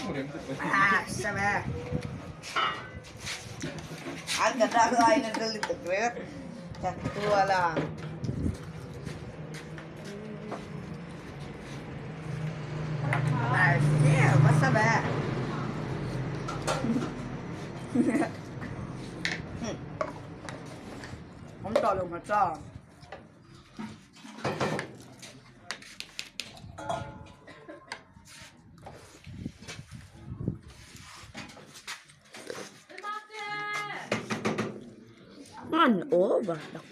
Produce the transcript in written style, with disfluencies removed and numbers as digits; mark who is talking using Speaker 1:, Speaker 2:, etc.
Speaker 1: Sabi. Ang ganda ko ay nagdalito, Kret. Katuwa lang. Yeah, basta ba? Không cho luôn mà cho. Ăn ố bà đọc